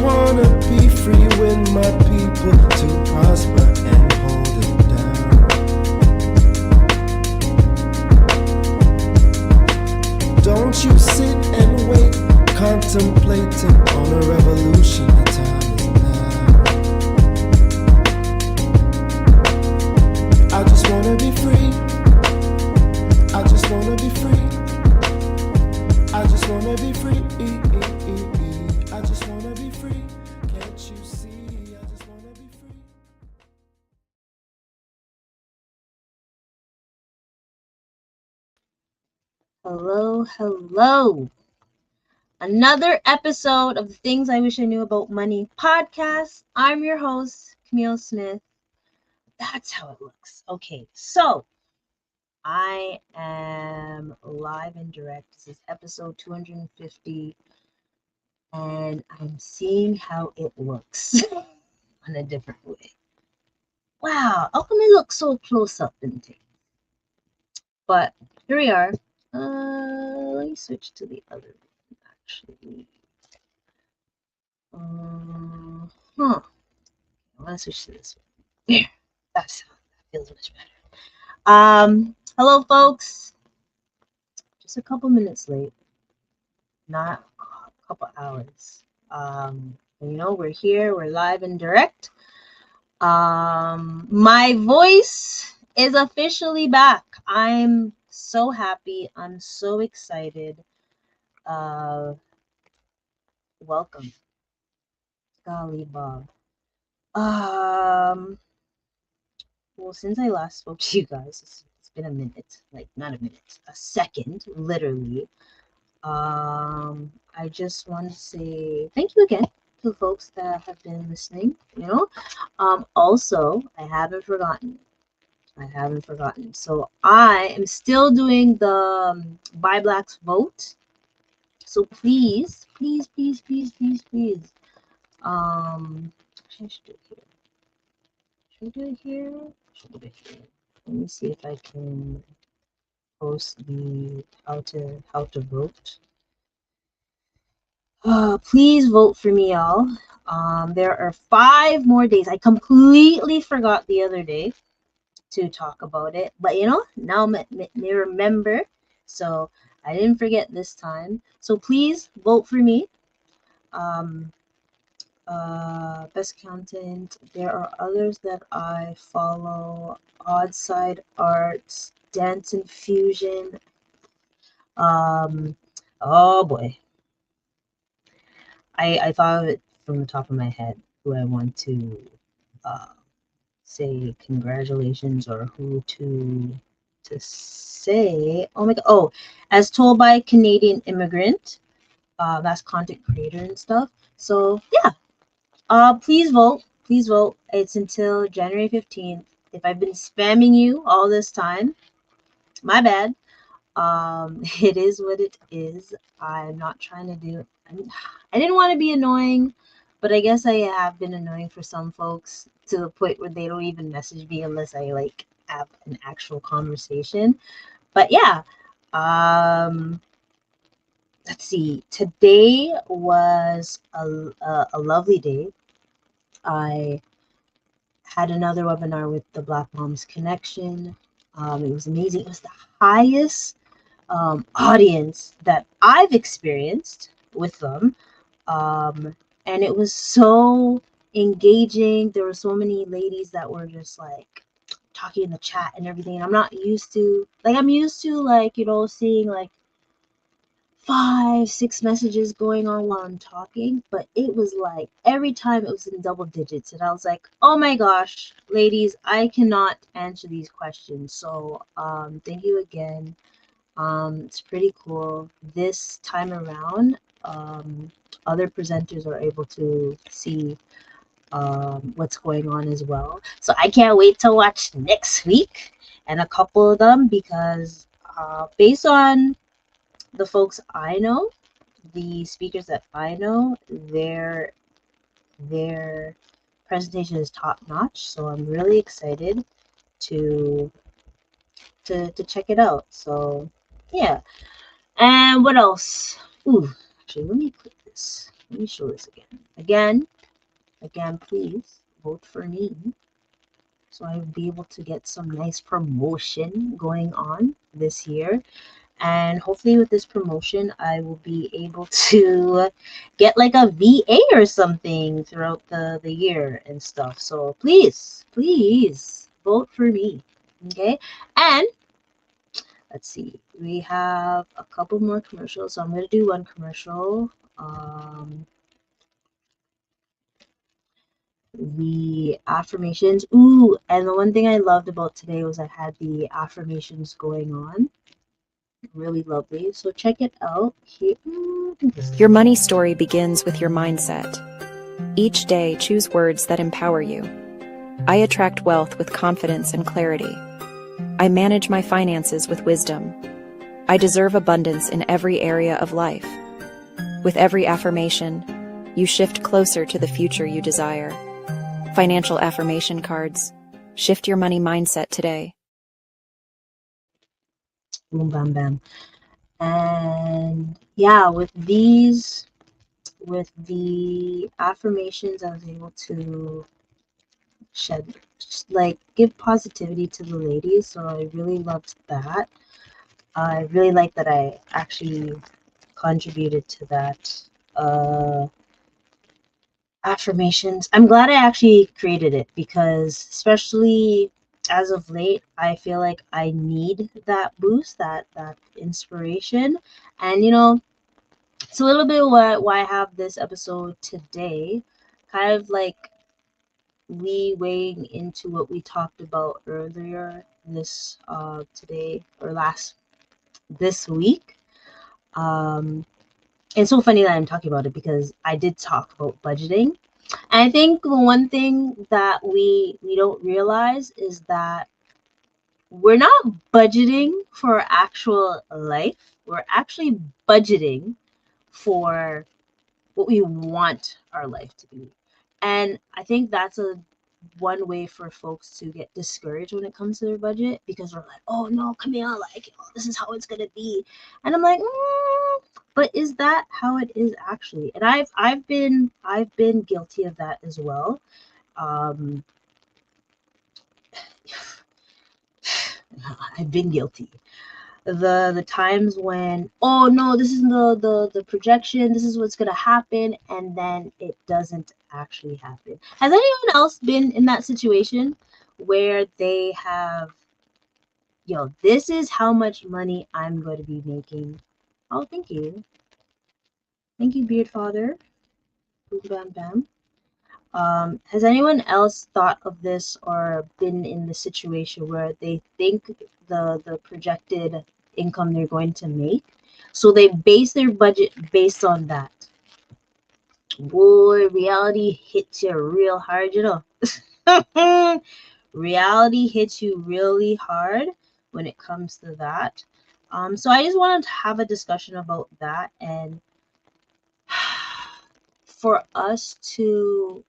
wanna be free when my people to prosper and hold it down. Don't you sit and wait, contemplating on a revolution. The time is now. I just wanna be free. I just wanna be free. I just wanna be free. I just wanna be free. Can't you see? I just wanna be free. Hello, hello. Another episode of the Things I Wish I Knew About Money podcast. I'm your host, Kamille Smith. That's how it looks. Okay, so I am live and direct. This is episode 250, and I'm seeing how it looks on a different way. Wow, how come it looks so close up and things? But here we are. Let me switch to the other one, actually. Let's switch to this one. There. That feels much better. Hello, folks. Just a couple minutes late. Not a couple hours. We're here. We're live and direct. My voice is officially back. I'm so happy. I'm so excited. Welcome. Golly Bob. Well, since I last spoke to you guys, it's been a minute. Like, not a minute, a second, literally. I just want to say thank you again to the folks that have been listening, Also, I haven't forgotten. So I am still doing the Buy Blacks vote. So please. I should do it here. Should I do it here? Let me see if I can post the how to vote. Please vote for me, y'all. There are 5 more days. I completely forgot the other day to talk about it, but now me remember, so I didn't forget this time. So please vote for me. Best Accountant. There are others that I follow. Odd Side Arts, Dance Infusion. Oh boy. I thought of it from the top of my head who I want to say congratulations or who to say. Oh my god. Oh, as told by Canadian Immigrant. That's content creator and stuff. So yeah. Please vote. It's until January 15th. If I've been spamming you all this time, my bad. It is what it is. I'm not trying to do. I didn't want to be annoying, but I guess I have been annoying for some folks to the point where they don't even message me unless I have an actual conversation. But yeah. Let's see. Today was a lovely day. I had another webinar with the Black Moms Connection. It was amazing. It was the highest audience that I've experienced with them. And it was so engaging. There were so many ladies that were just talking in the chat and everything. And I'm not used to, I'm used to seeing 5, 6 messages going on while I'm talking, but it was every time it was in double digits, and I was like, oh my gosh, ladies, I cannot answer these questions. So thank you again. It's pretty cool. This time around, other presenters are able to see what's going on as well. So I can't wait to watch next week and a couple of them, because based on the folks I know, the speakers that I know, their presentation is top notch. So I'm really excited to check it out. So yeah. And what else? Ooh, actually, let me click this. Let me show this again, please vote for me so I'll be able to get some nice promotion going on this year. And hopefully with this promotion, I will be able to get like a VA or something throughout the year and stuff. So please vote for me. Okay. And let's see, we have a couple more commercials. So I'm going to do one commercial. The affirmations. Ooh, and the one thing I loved about today was I had the affirmations going on. Really lovely. So check it out. Your money story begins with your mindset. Each day, choose words that empower you. I attract wealth with confidence and clarity. I manage my finances with wisdom. I deserve abundance in every area of life. With every affirmation, you shift closer to the future you desire. Financial affirmation cards. Shift your money mindset today. Boom, bam, bam. And yeah, with the affirmations, I was able to give positivity to the ladies. So I really loved that. I really like that I actually contributed to that affirmations. I'm glad I actually created it because especially as of late, I feel like I need that boost, that inspiration. And it's a little bit why I have this episode today, kind of like leewaying into what we talked about earlier today or this week. It's so funny that I'm talking about it because I did talk about budgeting. And I think the one thing that we don't realize is that we're not budgeting for actual life. We're actually budgeting for what we want our life to be. And I think that's one way for folks to get discouraged when it comes to their budget because we're like, oh no, Kamille, this is how it's gonna be. And I'm like, but is that how it is actually? And I've been guilty of that as well. I've been guilty. The times when, oh no, this is the projection, this is what's gonna happen, and then it doesn't actually happen. Has anyone else been in that situation where they have, this is how much money I'm going to be making? Oh, thank you, Beard Father. Boom, bam, bam. Has anyone else thought of this or been in the situation where they think the projected income they're going to make, so they base their budget based on that? Boy, reality hits you real hard, Reality hits you really hard when it comes to that. So I just wanted to have a discussion about that, and for us to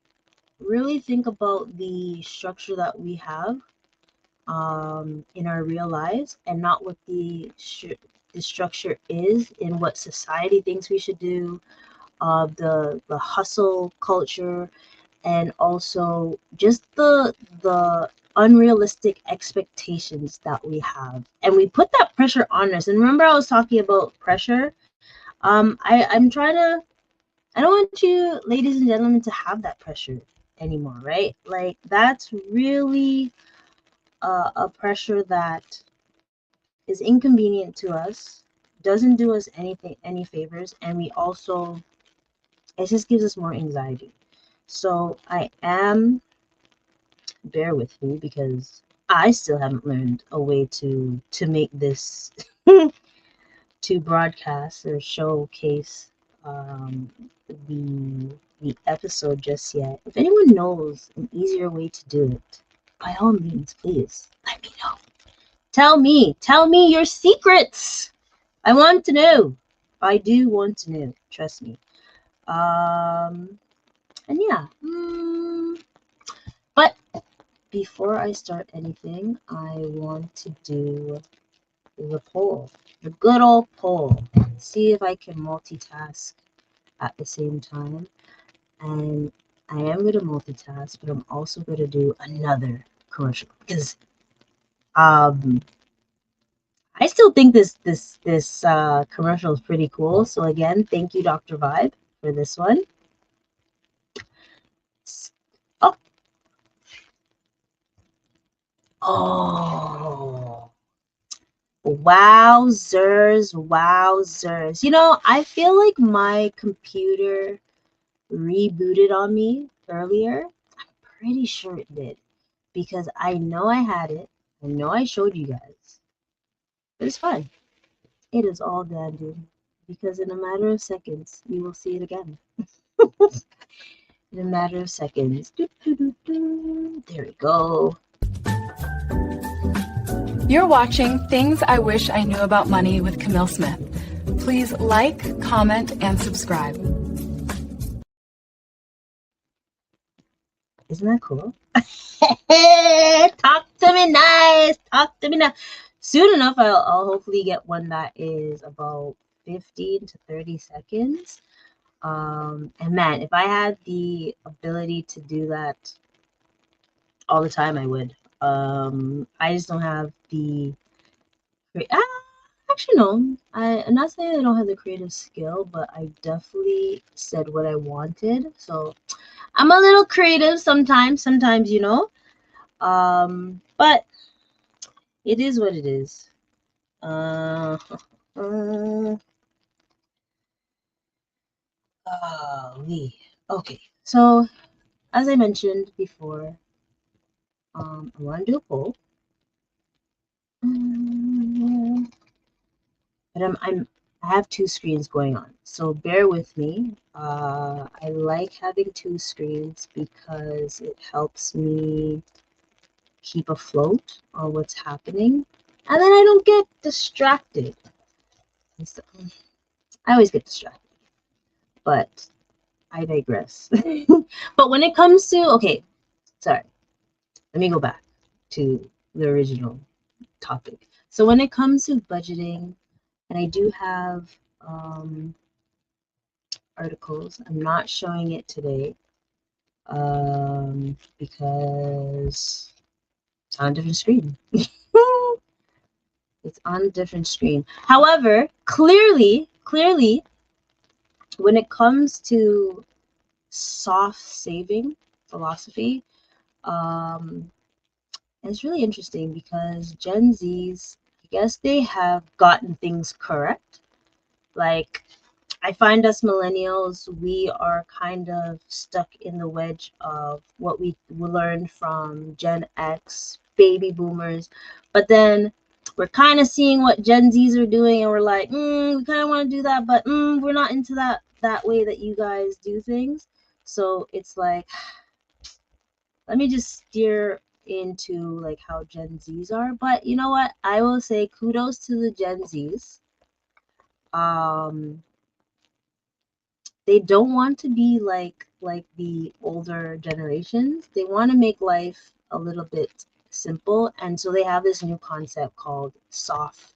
really think about the structure that we have in our real lives, and not what the structure is in what society thinks we should do, the hustle culture, and also just the unrealistic expectations that we have, and we put that pressure on us. And remember, I was talking about pressure. I'm trying to, I don't want you, ladies and gentlemen, to have that pressure anymore, right? Like, that's really a pressure that is inconvenient to us, doesn't do us any favors, and it just gives us more anxiety. So bear with me because I still haven't learned a way to make this to broadcast or showcase the episode just yet. If anyone knows an easier way to do it, by all means, please let me know. Tell me your secrets. I want to know. I do want to know. Trust me. And yeah. But before I start anything, I want to do the poll. The good old poll. See if I can multitask at the same time. And I am going to multitask, but I'm also going to do another commercial because I still think this commercial is pretty cool. So again, thank you, Dr. Vibe, for this one. Oh, oh, wowzers, wowzers. You know, I feel like my computer rebooted on me earlier. I'm pretty sure it did because I know I had it. I know I showed you guys, but it's fine. It is all dandy because in a matter of seconds, you will see it again. In a matter of seconds. Doo, doo, doo, doo. There we go. You're watching Things I Wish I Knew About Money with Kamille Smith. Please like, comment, and subscribe. Isn't that cool? Talk to me nice. Talk to me nice. Soon enough, I'll hopefully get one that is about 15 to 30 seconds. And man, if I had the ability to do that all the time, I would. I just don't have the actually no. I'm not saying I don't have the creative skill, but I definitely said what I wanted. So I'm a little creative sometimes, you know. But it is what it is. Okay. So as I mentioned before, I want to do a poll. But I have two screens going on, so bear with me. I like having two screens because it helps me keep afloat on what's happening, and then I don't get distracted. I always get distracted, but I digress. But when it comes to, okay, sorry, let me go back to the original topic. So when it comes to budgeting, and I do have articles. I'm not showing it today because it's on a different screen. It's on a different screen. However, clearly, when it comes to soft saving philosophy, it's really interesting because Gen Zs, I guess they have gotten things correct. Like, I find us millennials, we are kind of stuck in the wedge of what we learned from Gen X, baby boomers, but then we're kind of seeing what Gen Zs are doing, and we're like, we kind of want to do that, but we're not into that way that you guys do things. So it's like, let me just steer into like how Gen Zs are. But you know what? I will say kudos to the Gen Zs. They don't want to be like the older generations. They want to make life a little bit simple, and so they have this new concept called soft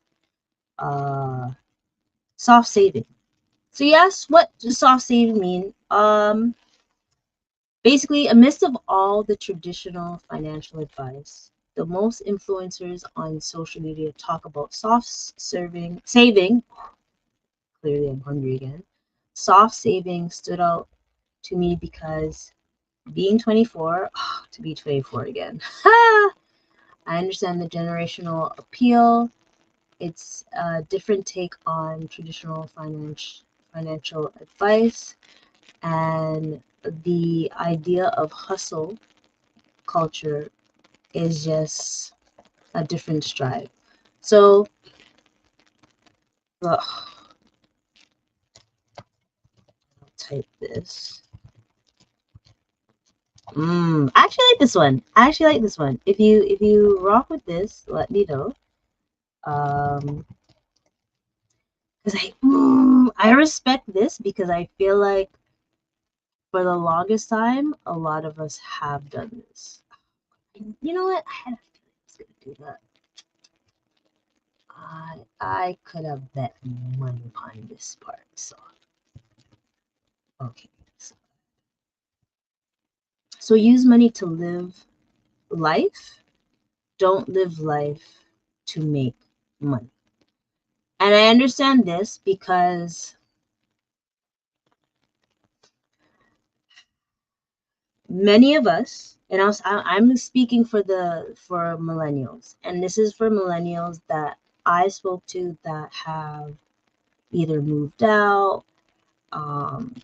saving. So yes, what does soft saving mean? Basically, amidst of all the traditional financial advice, the most influencers on social media talk about saving. Clearly I'm hungry again. Soft saving stood out to me because being 24, to be 24 again. I understand the generational appeal. It's a different take on traditional financial advice, and the idea of hustle culture is just a different stride. So, I'll type this. I actually like this one. If you rock with this, let me know. Because I respect this because I feel like for the longest time, a lot of us have done this. You know what? I had a feeling I was gonna do that. I could have bet money on this part. So Okay. So use money to live life. Don't live life to make money. And I understand this because many of us, and I'm speaking for millennials, and this is for millennials that I spoke to that have either moved out, um,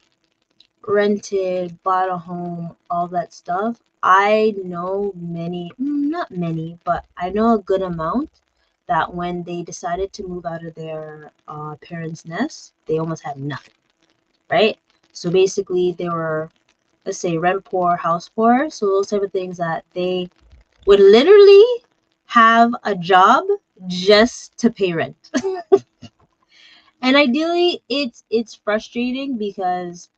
rented, bought a home, all that stuff. I know many, not many, but I know a good amount that when they decided to move out of their parents' nest, they almost had nothing, right? So basically, they were, let's say, rent poor, house poor. So those type of things that they would literally have a job just to pay rent. And ideally, it's frustrating because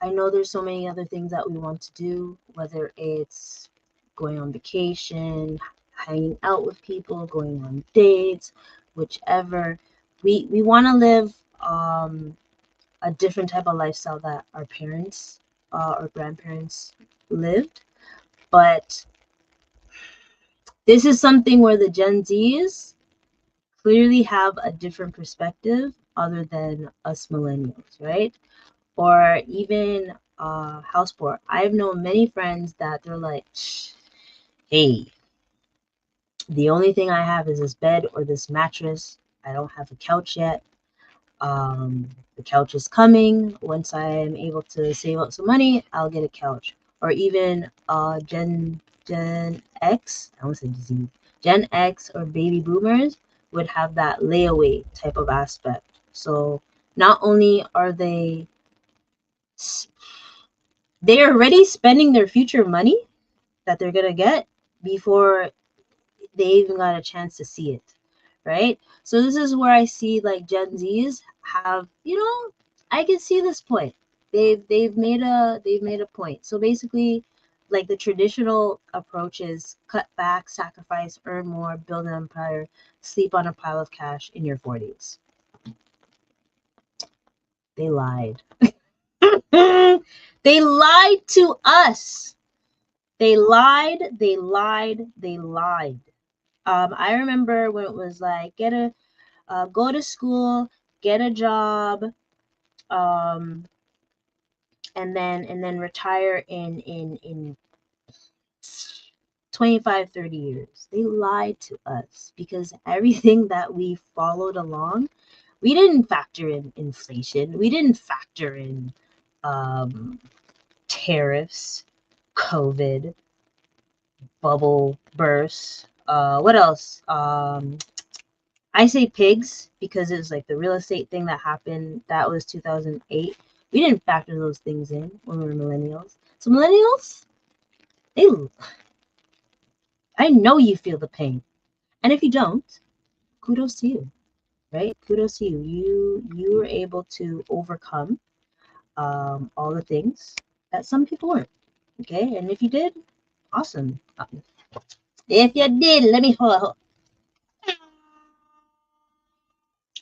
I know there's so many other things that we want to do, whether it's going on vacation, hanging out with people, going on dates, whichever. We want to live a different type of lifestyle that our parents or grandparents lived. But this is something where the Gen Zs clearly have a different perspective other than us millennials, right? Or even house poor. I've known many friends that they're like, hey, the only thing I have is this bed or this mattress. I don't have a couch yet. The couch is coming. Once I am able to save up some money, I'll get a couch. Or even Gen X, I want to say Z, Gen X or baby boomers would have that layaway type of aspect. So not only are they're already spending their future money that they're gonna get before they even got a chance to see it, right? So this is where I see like Gen Zs have, I can see this point. They've made a point. So basically, like the traditional approach is cut back, sacrifice, earn more, build an empire, sleep on a pile of cash in your 40s. They lied. They lied to us. They lied. I remember when it was like go to school, get a job, and then retire in 25, 30 years. They lied to us because everything that we followed along, we didn't factor in inflation. We didn't factor in tariffs, COVID, bubble bursts. What else? I say pigs because it was like the real estate thing that happened. That was 2008. We didn't factor those things in when we were millennials. So millennials, they, I know you feel the pain, and if you don't, kudos to you, right? Kudos to you. You were able to overcome all the things that some people weren't. Okay, and if you did, awesome. If you did, let me hold.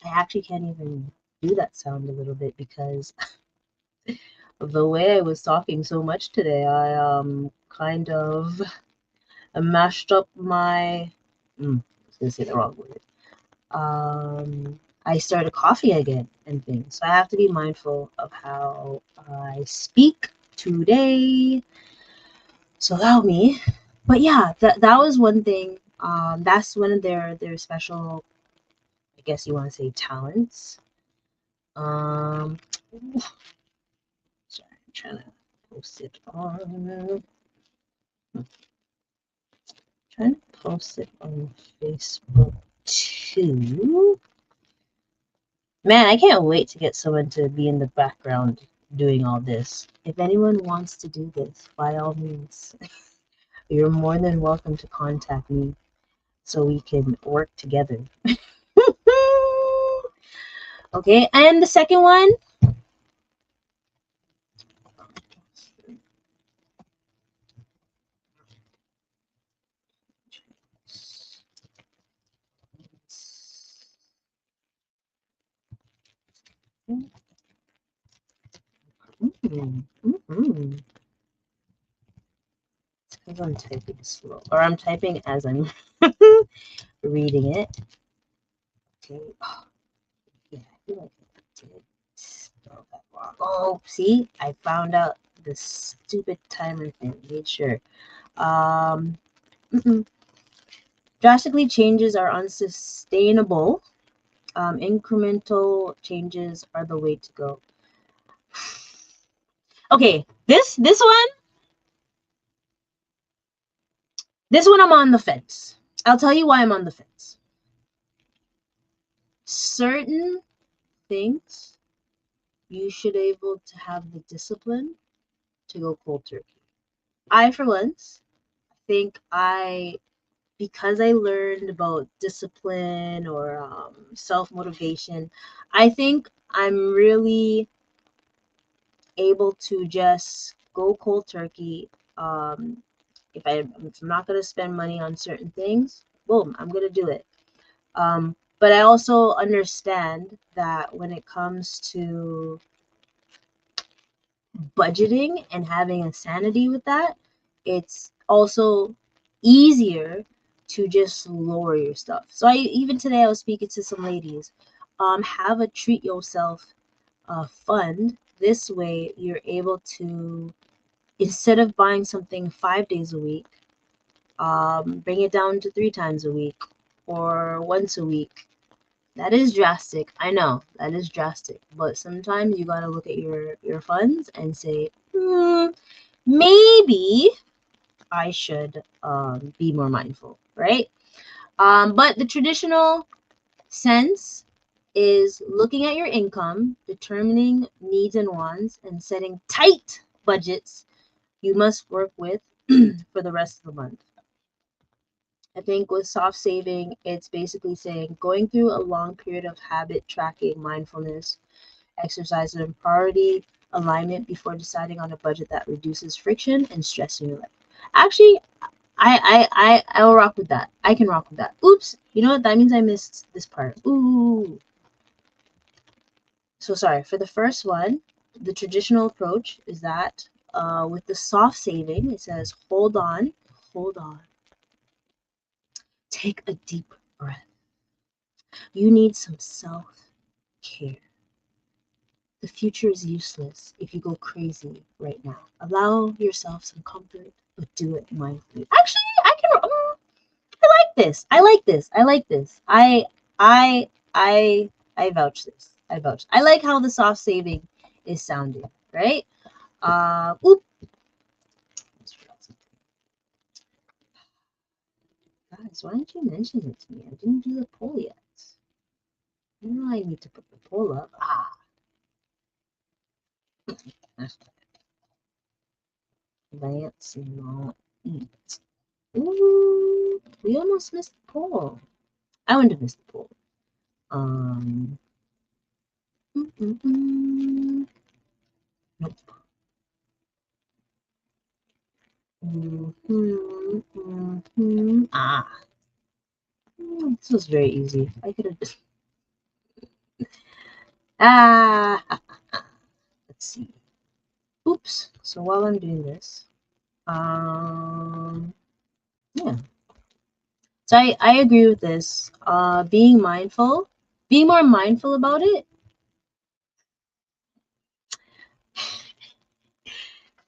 I actually can't even do that sound a little bit because of the way I was talking so much today. I kind of mashed up my. I was gonna say the wrong word. I started coffee again and things, so I have to be mindful of how I speak today. So allow me. But yeah, that was one thing. That's one of their special, I guess you want to say, talents. Um, sorry, I'm trying to post it on. Trying to post it on Facebook too. Man, I can't wait to get someone to be in the background doing all this. If anyone wants to do this, by all means, you're more than welcome to contact me so we can work together. Okay, and the second one. It's because I'm typing slow, or I'm typing as I'm reading it. Okay. Oh, yeah, I feel like I did spell that wrong. Oh, see, I found out the stupid timer thing. Made sure. Drastically changes are unsustainable. Incremental changes are the way to go. Okay, this one I'm on the fence. I'll tell you why I'm on the fence. Certain things you should be able to have the discipline to go cold turkey. I, for once, think because I learned about discipline or self-motivation, I think I'm really able to just go cold turkey. If I'm not going to spend money on certain things, boom, I'm going to do it. But I also understand that when it comes to budgeting and having a sanity with that, it's also easier to just lower your stuff. So even today I was speaking to some ladies. Have a treat yourself fund. This way you're able to, instead of buying something 5 days a week, bring it down to 3 times a week or once a week. That is drastic. I know that is drastic, but sometimes you gotta look at your funds and say, maybe I should be more mindful, right? But the traditional sense is looking at your income, determining needs and wants, and setting tight budgets you must work with for the rest of the month. I think with soft saving, it's basically saying going through a long period of habit tracking, mindfulness, exercise, and priority alignment before deciding on a budget that reduces friction and stress in your life. Actually, I will rock with that. I can rock with that. Oops, you know what? That means I missed this part. Ooh. So sorry. For the first one, the traditional approach is that with the soft saving, it says hold on. Take a deep breath. You need some self-care. The future is useless if you go crazy right now. Allow yourself some comfort, but do it mindfully. Actually, I like this. I vouch this. I vouch. I like how the soft saving is sounding, right? Oop. Guys, why didn't you mention it to me? I didn't do the poll yet. I know I need to put the poll up. Lance not eat. Ooh, we almost missed the poll. I wouldn't have missed the poll. Nope. This was very easy. I could have just. Let's see. Oops. So while I'm doing this, yeah. So I agree with this. Being more mindful about it.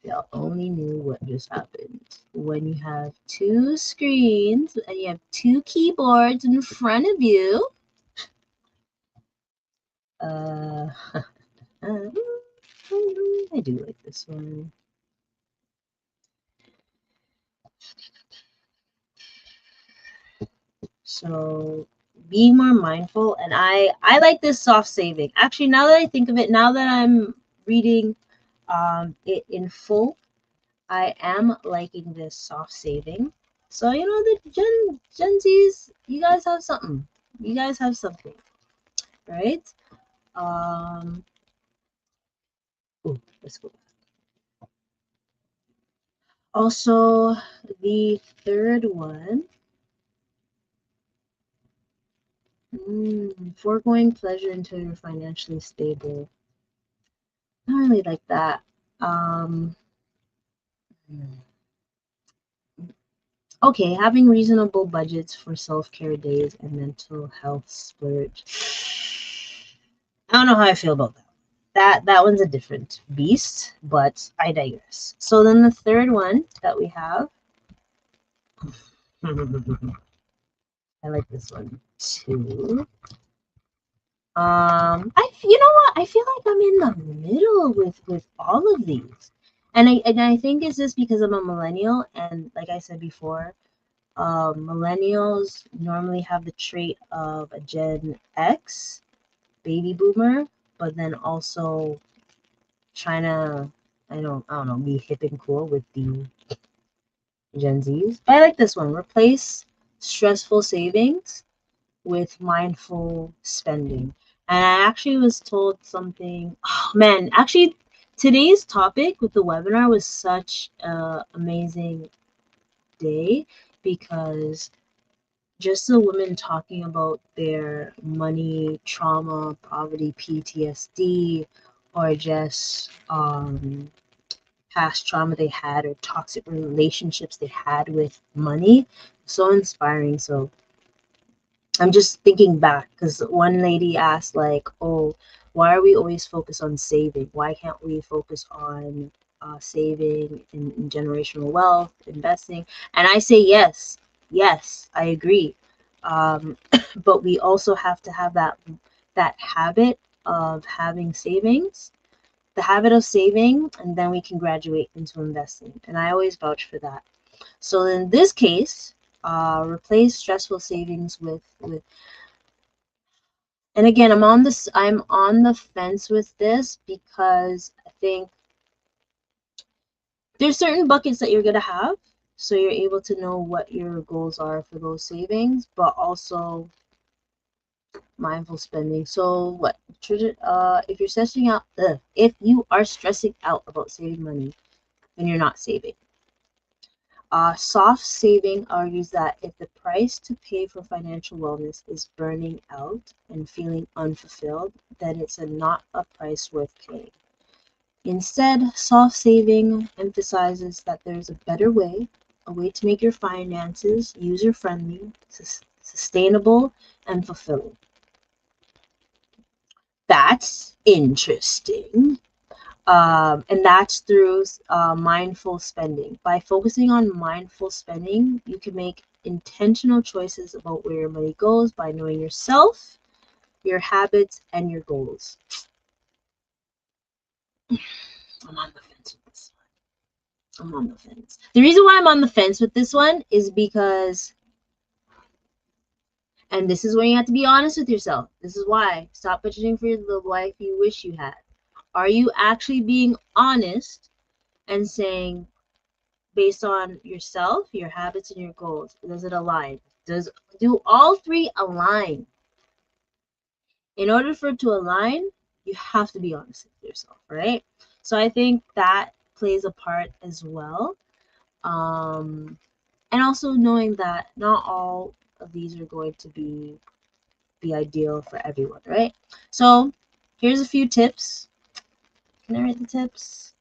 Y'all only knew what just happened. When you have 2 screens and you have 2 keyboards in front of you. I do like this one. So being more mindful, and I like this soft saving. Actually, now that I think of it, now that I'm reading it in full, I am liking this soft saving. So you know the Gen Z's, you guys have something. You guys have something, right? Ooh, let's go. Also, the third one, foregoing pleasure until you're financially stable. I don't really like that. Um, okay, having reasonable budgets for self-care days and mental health splurge. I don't know how I feel about that. That one's a different beast, but I digress. So then the third one that we have, I like this one too. You know what? I feel like I'm in the middle with all of these, and I think it's just because I'm a millennial, and like I said before, millennials normally have the trait of a Gen X baby boomer, but then also trying to I don't know, be hip and cool with the Gen Zs. But I like this one. Replace stressful savings with mindful spending. And I actually was told something. Oh man, actually today's topic with the webinar was such an amazing day because just the women talking about their money trauma, poverty, PTSD, or just past trauma they had or toxic relationships they had with money, so inspiring. So I'm just thinking back because one lady asked, like, oh, why are we always focused on saving? Why can't we focus on saving in generational wealth, investing? And I say yes, yes, I agree. Um, but we also have to have that habit of having savings, the habit of saving, and then we can graduate into investing. And I always vouch for that. So in this case, replace stressful savings with and again, I'm on the fence with this because I think there's certain buckets that you're gonna have, so you're able to know what your goals are for those savings, but also mindful spending. So what if you're stressing out if you are stressing out about saving money, then you're not saving. Soft saving argues that if the price to pay for financial wellness is burning out and feeling unfulfilled, then it's not a price worth paying. Instead, soft saving emphasizes that there's a better way, a way to make your finances user-friendly, sustainable, and fulfilling. That's interesting. And that's through mindful spending. By focusing on mindful spending, you can make intentional choices about where your money goes by knowing yourself, your habits, and your goals. I'm on the fence with this one. I'm on the fence. The reason why I'm on the fence with this one is because, and this is where you have to be honest with yourself. This is why. Stop budgeting for the life you wish you had. Are you actually being honest and saying, based on yourself, your habits, and your goals, does it align? Do all three align? In order for it to align, you have to be honest with yourself, right? So I think that plays a part as well. And also knowing that not all of these are going to be the ideal for everyone, right? So here's a few tips. Can I write the tips?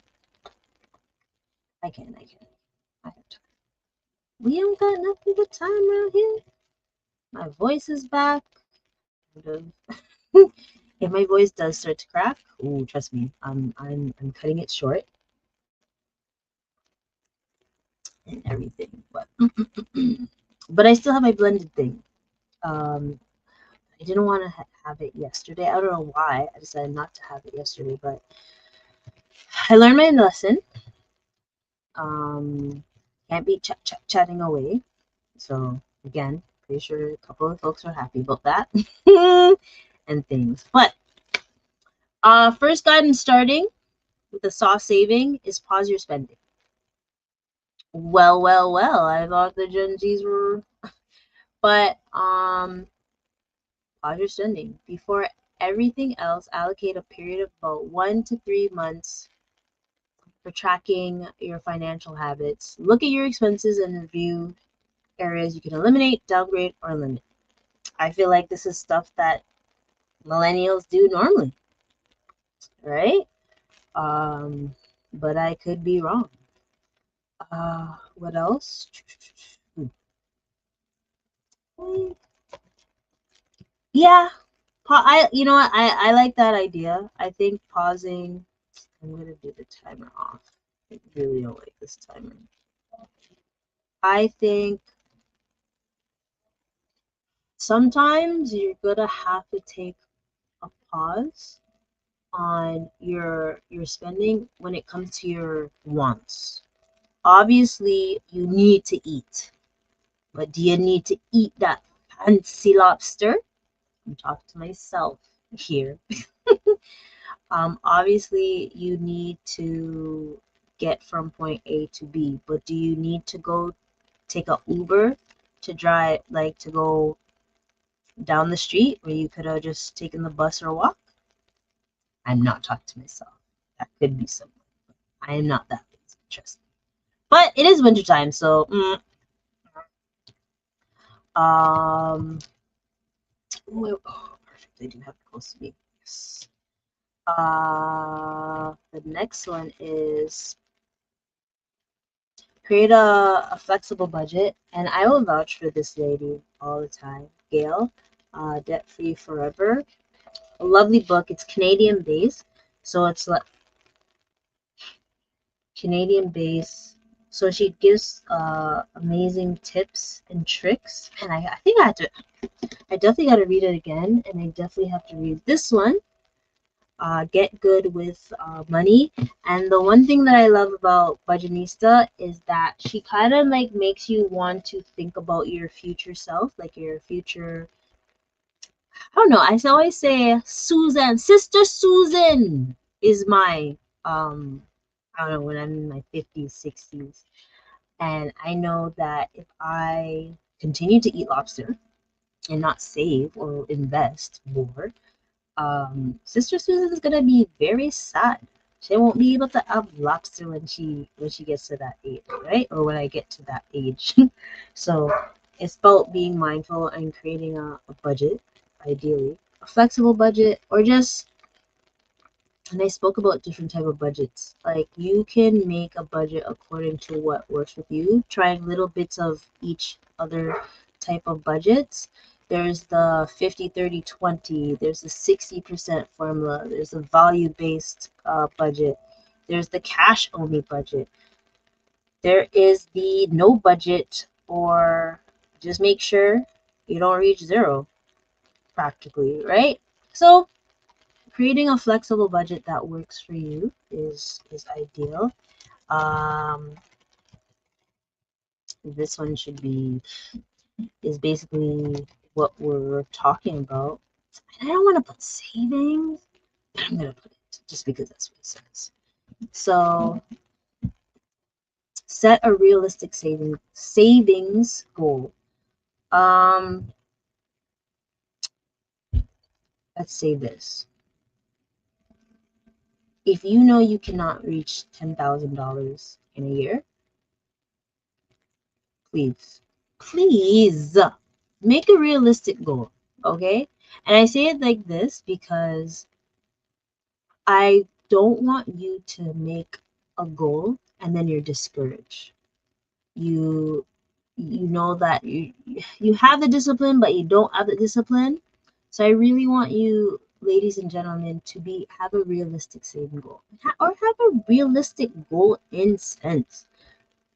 I can. I have time. We don't got nothing but time around here. My voice is back. If my voice does start to crack, ooh, trust me, I'm cutting it short and everything. But but I still have my blended thing. I didn't want to have it yesterday. I don't know why I decided not to have it yesterday, but I learned my lesson. Can't be chatting away. So again, pretty sure a couple of folks are happy about that and things. But first guidance starting with the soft saving is pause your spending. Well, I thought the Gen Zs were, but pause your spending. Before everything else, allocate a period of about 1 to 3 months for tracking your financial habits. Look at your expenses and review areas you can eliminate, downgrade, or limit. I feel like this is stuff that millennials do normally, right? but I could be wrong. What else? Yeah, you know what? I like that idea. I think pausing. I'm gonna do the timer off. I really don't like this timer. I think sometimes you're gonna have to take a pause on your spending when it comes to your wants. Obviously, you need to eat, but do you need to eat that fancy lobster? I'm talking to myself here. Obviously, you need to get from point A to B, but do you need to go take a Uber to drive, like to go down the street where you could have just taken the bus or walk? I'm not talking to myself. That could be someone. I am not that lazy, trust me. But it is wintertime, so oh, perfect. I do have it close to me. Yes. The next one is create a flexible budget, and I will vouch for this lady all the time, Gail. Debt Free Forever. A lovely book. It's Canadian based, so it's like Canadian based. So she gives amazing tips and tricks, and I think I definitely got to read it again, and I definitely have to read this one. Get good with money. And the one thing that I love about Budgetnista is that she kind of like makes you want to think about your future self, like your future. I don't know. I always say Susan, Sister Susan is my I don't know, when I'm in my 50s, 60s. And I know that if I continue to eat lobster and not save or invest more, Sister Susan is gonna be very sad. She won't be able to have lobster when she gets to that age, right? Or when I get to that age. So it's about being mindful and creating a budget, ideally. A flexible budget, or just, and I spoke about different type of budgets. Like you can make a budget according to what works with you. Try little bits of each other type of budgets. There's the 50-30-20. There's the 60% formula. There's the value-based budget. There's the cash-only budget. There is the no budget, or just make sure you don't reach zero, practically, right? So creating a flexible budget that works for you is ideal. This one is basically what we're talking about. And I don't want to put savings, but I'm gonna put it just because that's what it says. So set a realistic savings goal. Let's say this. If you know you cannot reach $10,000 in a year, please make a realistic goal, okay? And I say it like this because I don't want you to make a goal and then you're discouraged. You know that you have the discipline, but you don't have the discipline. So I really want you, ladies and gentlemen, to have a realistic saving goal, or have a realistic goal in sense.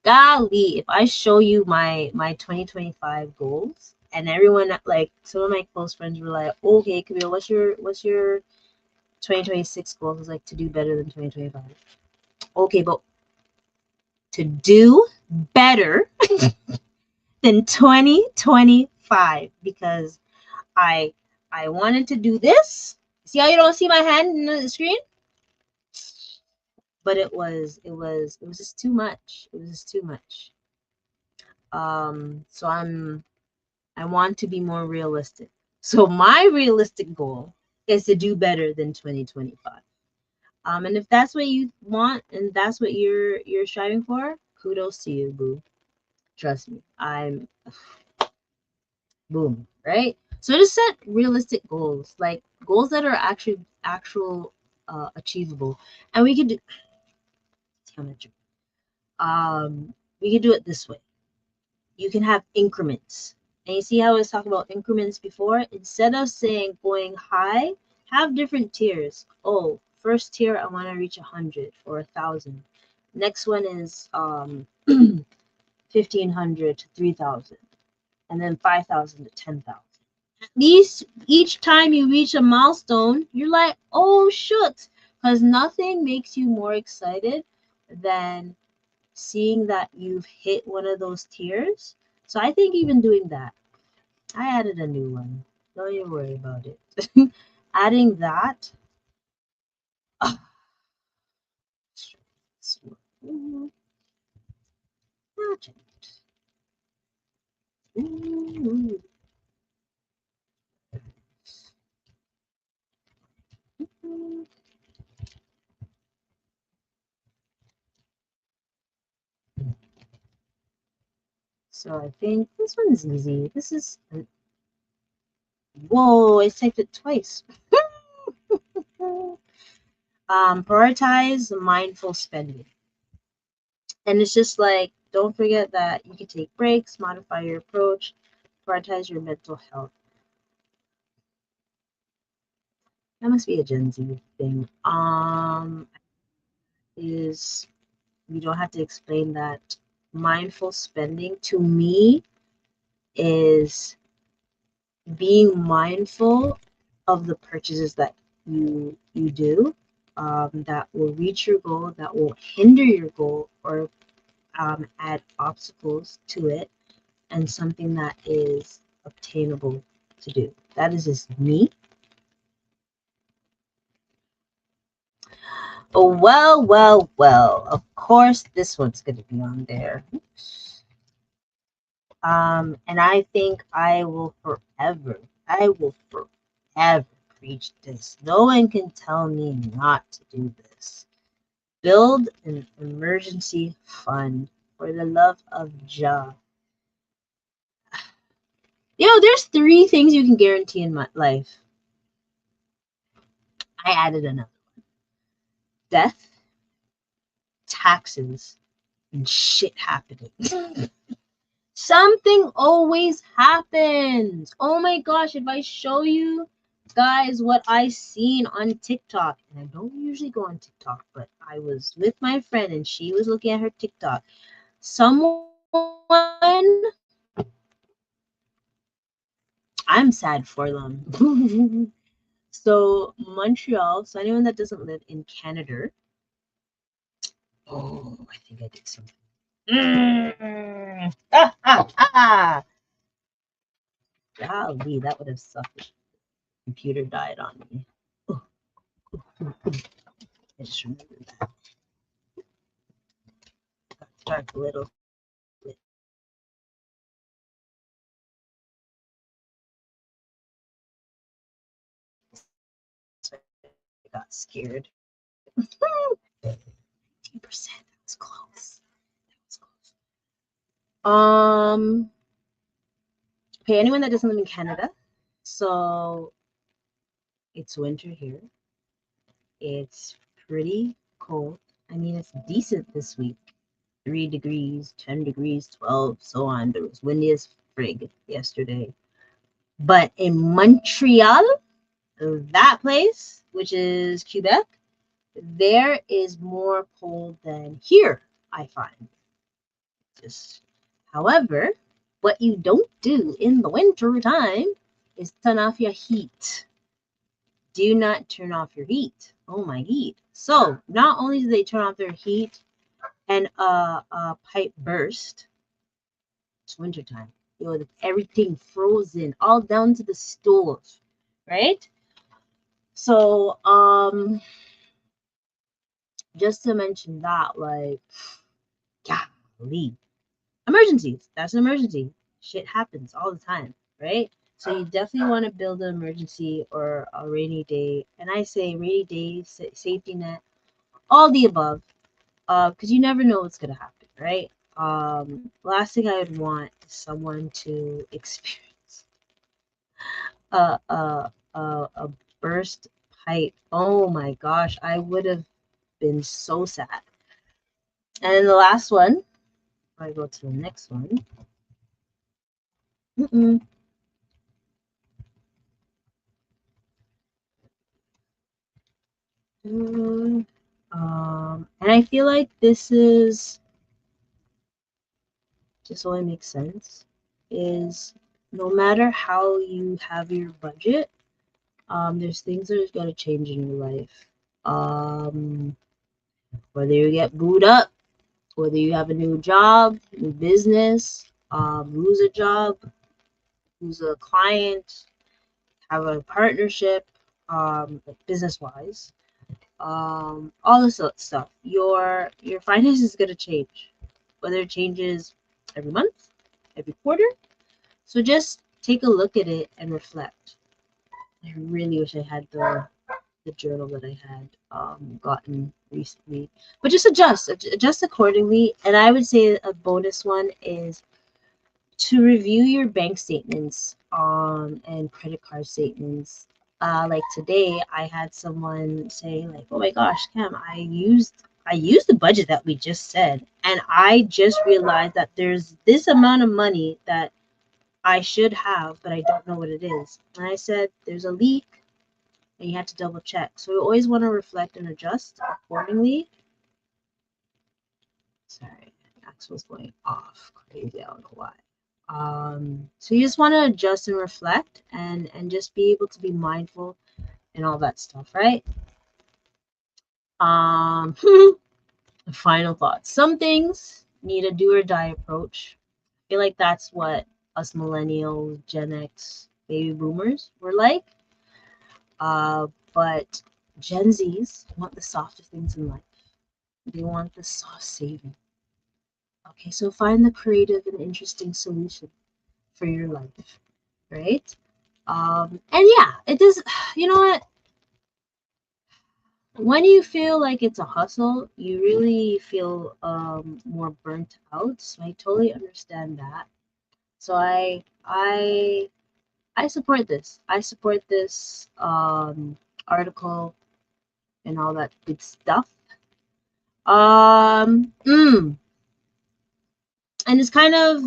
Golly, if I show you my 2025 goals, and everyone, like some of my close friends were like, okay, Kamille, what's your 2026 goals? I was like, to do better than 2025. Okay, but to do better than 2025, because I wanted to do this. See how you don't see my hand in the screen? But it was just too much. It was just too much. So I want to be more realistic. So my realistic goal is to do better than 2025. And if that's what you want and that's what you're striving for, kudos to you, boo. Trust me. I'm boom, right? So just set realistic goals, like goals that are actual achievable. And we could geometry. We can do it this way. You can have increments. And you see how I was talking about increments before? Instead of saying going high, have different tiers. Oh, first tier, I want to reach 100 or 1,000. Next one is 1,500 to 3,000. And then 5,000 to 10,000. At least each time you reach a milestone, you're like, oh, shucks. Because nothing makes you more excited than seeing that you've hit one of those tiers. So I think even doing that, I added a new one. Don't even worry about it. Adding that. So I think this one's easy. This is, whoa, I typed it twice. Prioritize mindful spending. And it's just like, don't forget that you can take breaks, modify your approach, prioritize your mental health. That must be a Gen Z thing. Is you don't have to explain that. Mindful spending to me is being mindful of the purchases that you do, that will reach your goal, that will hinder your goal, or add obstacles to it, and something that is obtainable to do. That is just me. Oh, well. Of course, this one's going to be on there. And I think I will forever preach this. No one can tell me not to do this. Build an emergency fund for the love of Jah. There's 3 things you can guarantee in my life. I added another one. Death, taxes, and shit happening. Something always happens. Oh my gosh, if I show you guys what I seen on TikTok, and I don't usually go on TikTok, but I was with my friend and she was looking at her TikTok. Someone, I'm sad for them. So Montreal, so anyone that doesn't live in Canada, oh, I think I did something. Golly, that would have sucked. Computer died on me. I just remembered that. Dark a little bit. So I got scared. 15%. That was close. Okay, anyone that doesn't live in Canada, so it's winter here. It's pretty cold. I mean, it's decent this week. 3 degrees, 10 degrees, 12, so on. There was windy as frig yesterday. But in Montreal, that place, which is Quebec, there is more cold than here, I find. However, what you don't do in the winter time is turn off your heat. Do not turn off your heat. Oh my heat. So not only do they turn off their heat and a pipe burst, it's wintertime. Everything frozen, all down to the stove, right? So just to mention that, like, golly, emergencies. That's an emergency. Shit happens all the time, right? So you definitely want to build an emergency or a rainy day. And I say rainy day, safety net, all the above, because you never know what's gonna happen, right? Last thing I would want is someone to experience a burst pipe. Oh my gosh, I would have been so sad. And then the last one, I go to the next one. And I feel like this is just so it makes sense, is no matter how you have your budget, there's things that are going to change in your life. Whether you get booed up, whether you have a new job, new business, lose a job, lose a client, have a partnership, like business wise, all this stuff. Your finances is gonna change, whether it changes every month, every quarter. So just take a look at it and reflect. I really wish I had the journal that I had gotten recently, but just adjust accordingly. And I would say a bonus one is to review your bank statements and credit card statements. Like today I had someone say like, oh my gosh, Cam, I used the budget that we just said, and I just realized that there's this amount of money that I should have, but I don't know what it is. And I said there's a leak and you have to double check. So we always want to reflect and adjust accordingly. Sorry, Maxwell's going off crazy. I don't know why. So you just want to adjust and reflect and just be able to be mindful and all that stuff, right? Final thoughts. Some things need a do or die approach. I feel like that's what us millennials, Gen X, baby boomers were like. But Gen Zs want the softer things in life. They want the soft saving. Okay, so find the creative and interesting solution for your life, right? And yeah, it does. You know what? When you feel like it's a hustle, you really feel more burnt out. So I totally understand that. So I support this. I support this article and all that good stuff. And it's kind of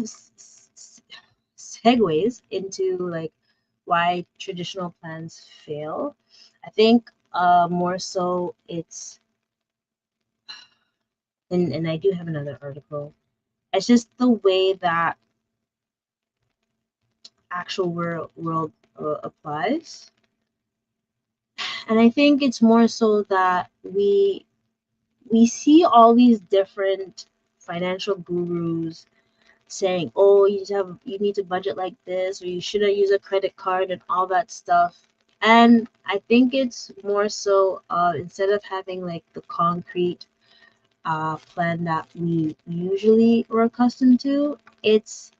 segues into like why traditional plans fail. I think more so it's, and I do have another article. It's just the way that actual world applies. And I think it's more so that we see all these different financial gurus saying, oh, you need to budget like this, or you shouldn't use a credit card and all that stuff. And I think it's more so instead of having like the concrete plan that we usually were accustomed to, it's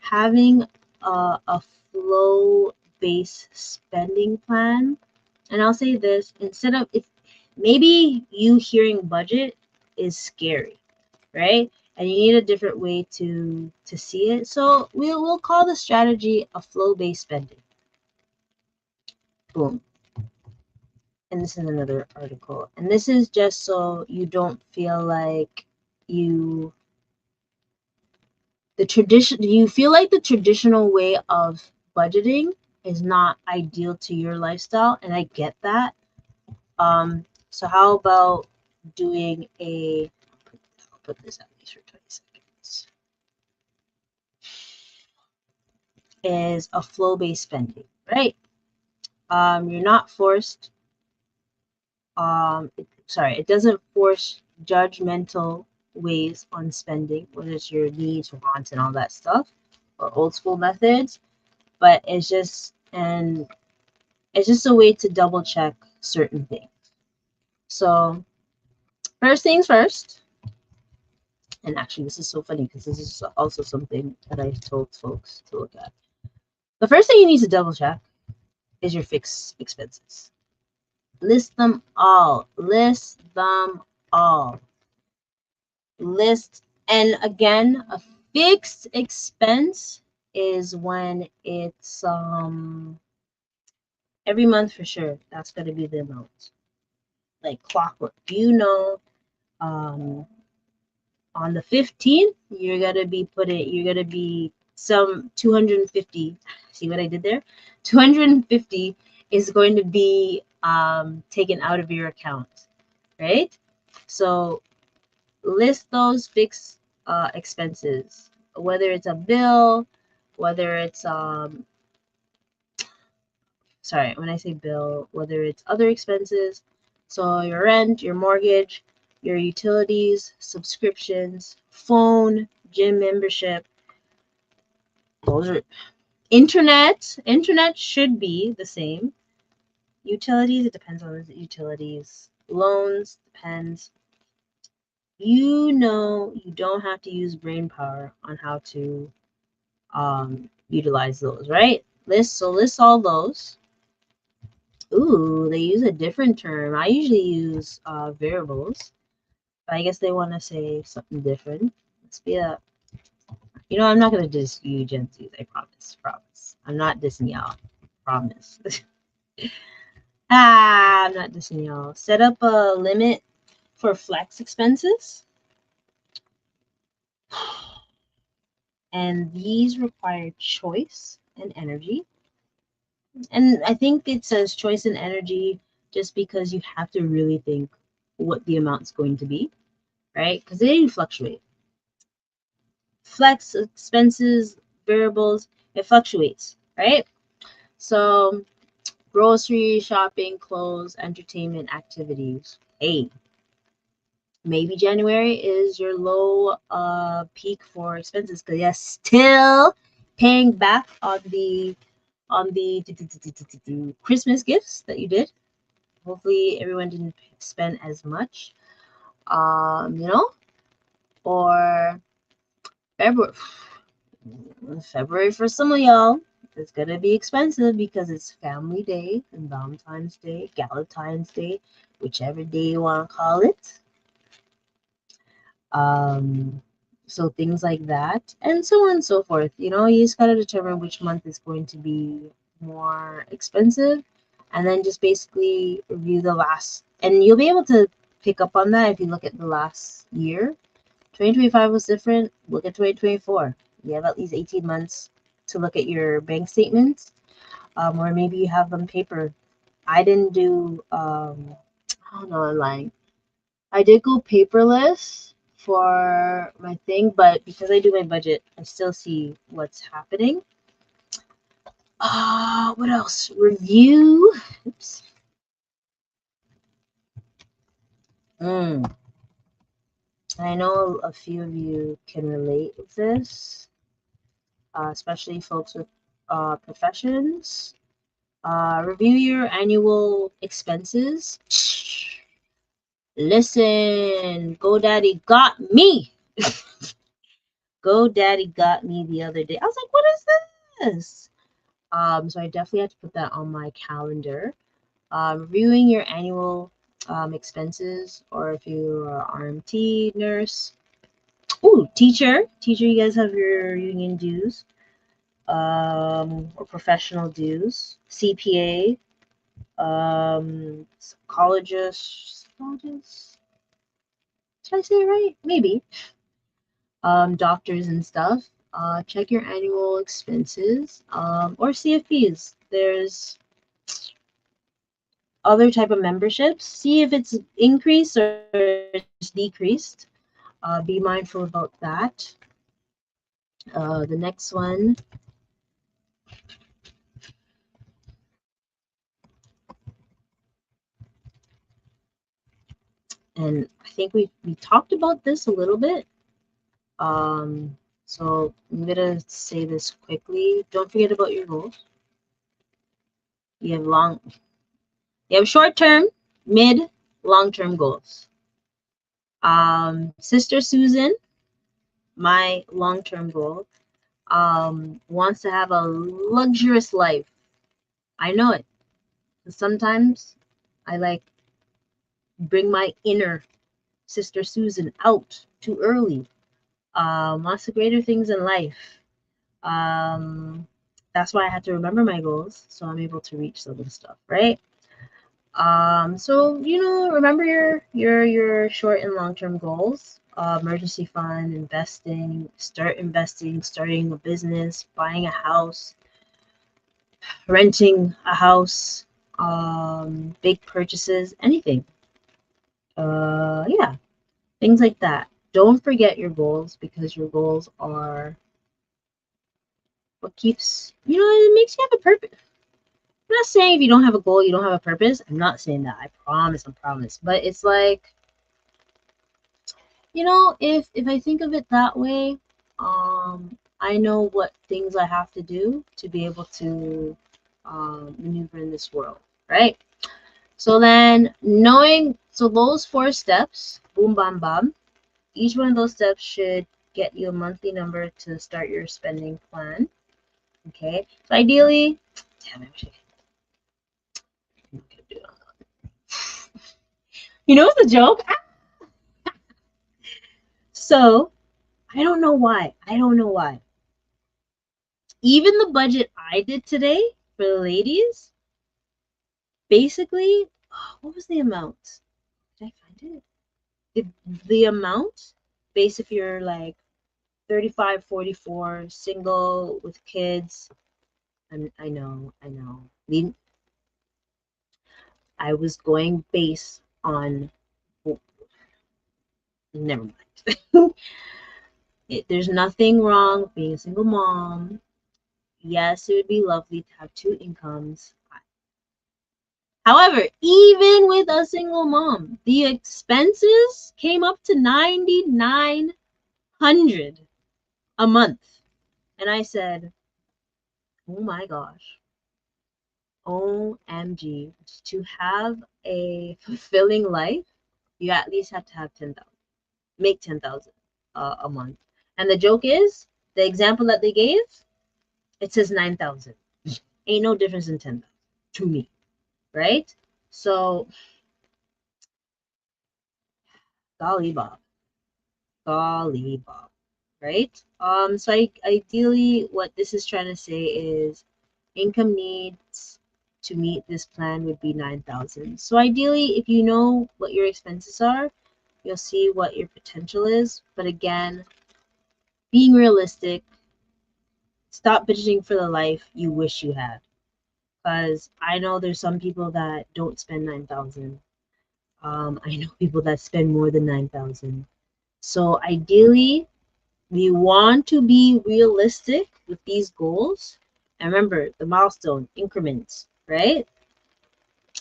having a flow based spending plan. And I'll say this, instead of, if maybe you hearing budget is scary, right? And you need a different way to see it. So we'll call the strategy a flow based spending. Boom. And this is another article. And this is just so you don't feel like you feel like the traditional way of budgeting is not ideal to your lifestyle, and I get that. So how about doing I'll put this at least for 20 seconds, is a flow-based spending, right? You're not forced, it doesn't force judgmental ways on spending, whether it's your needs, wants, and all that stuff, or old school methods, but it's just a way to double check certain things. So first things first, and actually this is so funny because this is also something that I told folks to look at. The first thing you need to double check is your fixed expenses. List them all. And again, a fixed expense is when it's every month for sure. That's going to be the amount. Like clockwork. On the 15th, you're gonna be some 250. See what I did there? 250 is going to be taken out of your account, right? So list those fixed expenses, whether it's a bill, whether it's sorry, when I say bill, whether it's other expenses, so your rent, your mortgage, your utilities, subscriptions, phone, gym membership. Those are internet. Internet should be the same. Utilities, it depends on the utilities. Loans, depends. You know, you don't have to use brain power on how to utilize those, right? List all those. Ooh, they use a different term. I usually use variables, but I guess they want to say something different. Let's be a, I'm not gonna diss you, Gen Zs. I promise. I'm not dissing y'all. Promise. I'm not dissing y'all. Set up a limit for flex expenses, and these require choice and energy. And I think it says choice and energy just because you have to really think what the amount's going to be, right? Because they fluctuate. Flex expenses, variables, it fluctuates, right? So grocery, shopping, clothes, entertainment, activities. Hey, maybe January is your low peak for expenses because you're still paying back on the Christmas gifts that you did. Hopefully everyone didn't spend as much. Or February for some of y'all, it's gonna be expensive because it's Family Day and Valentine's Day, Galentine's Day, whichever day you want to call it. So things like that, and so on and so forth. You just gotta determine which month is going to be more expensive, and then just basically review the last, and you'll be able to pick up on that if you look at the last year. 2025 was different. Look at 2024. You have at least 18 months to look at your bank statements, or maybe you have them paper. I didn't do, oh no, I'm lying. I did go paperless for my thing, but because I do my budget, I still see what's happening. What else? Review. Oops. I know a few of you can relate with this, especially folks with professions. Review your annual expenses. Listen, GoDaddy got me. GoDaddy got me the other day. I was like, what is this? So I definitely have to put that on my calendar. Reviewing your annual expenses, or if you are RMT, nurse. Ooh, teacher, you guys have your union dues, or professional dues. CPA, psychologist. Did I say it right? Maybe. Doctors and stuff. Check your annual expenses, or CFPs. There's other type of memberships. See if it's increased or it's decreased. Be mindful about that. The next one. And I think we talked about this a little bit. So I'm gonna say this quickly. Don't forget about your goals. You have short-term, mid, long-term goals. Sister Susan, my long-term goal, wants to have a luxurious life. I know it. Sometimes I bring my inner Sister Susan out too early. Lots of greater things in life. That's why I had to remember my goals, so I'm able to reach some of the stuff, right? So remember your short and long-term goals. emergency fund, investing, starting a business, buying a house, renting a house, big purchases, anything. Yeah, things like that. Don't forget your goals, because your goals are what keeps, it makes you have a purpose. I'm not saying if you don't have a goal, you don't have a purpose. I'm not saying that. I promise. But it's like, if I think of it that way, I know what things I have to do to be able to maneuver in this world, right? So then so those 4 steps, boom, bam, bam, each one of those steps should get you a monthly number to start your spending plan. Okay, so ideally, damn, I wish I could do it. You know what's a joke? So I don't know why. Even the budget I did today for the ladies, basically, what was the amount? Did I find it? The amount, based if you're like 35, 44, single with kids. I know. I was going based on, never mind. There's nothing wrong with being a single mom. Yes, it would be lovely to have 2 incomes. However, even with a single mom, the expenses came up to $9,900 a month. And I said, oh my gosh, OMG, to have a fulfilling life, you at least have to have 10,000, make 10,000 a month. And the joke is, the example that they gave, it says 9,000. Ain't no difference in 10,000 to me, right? So, golly bob, right? So ideally, what this is trying to say is income needs to meet this plan would be 9,000. So ideally, if you know what your expenses are, you'll see what your potential is. But again, being realistic, stop budgeting for the life you wish you had. Because I know there's some people that don't spend 9,000. I know people that spend more than 9,000. So ideally, we want to be realistic with these goals. And remember, the milestone increments, right?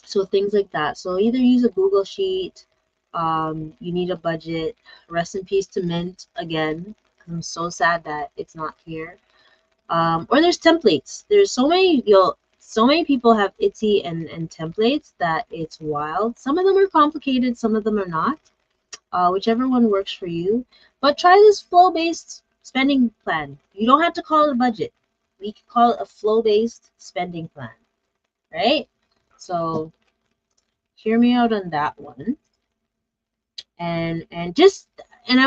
So things like that. So either use a Google Sheet. You need a budget. Rest in peace to Mint again. I'm so sad that it's not here. Or there's templates. There's so many people have Etsy and templates that it's wild. Some of them are complicated, some of them are not. Whichever one works for you. But try this flow-based spending plan. You don't have to call it a budget. We can call it a flow-based spending plan, right? So hear me out on that one. And I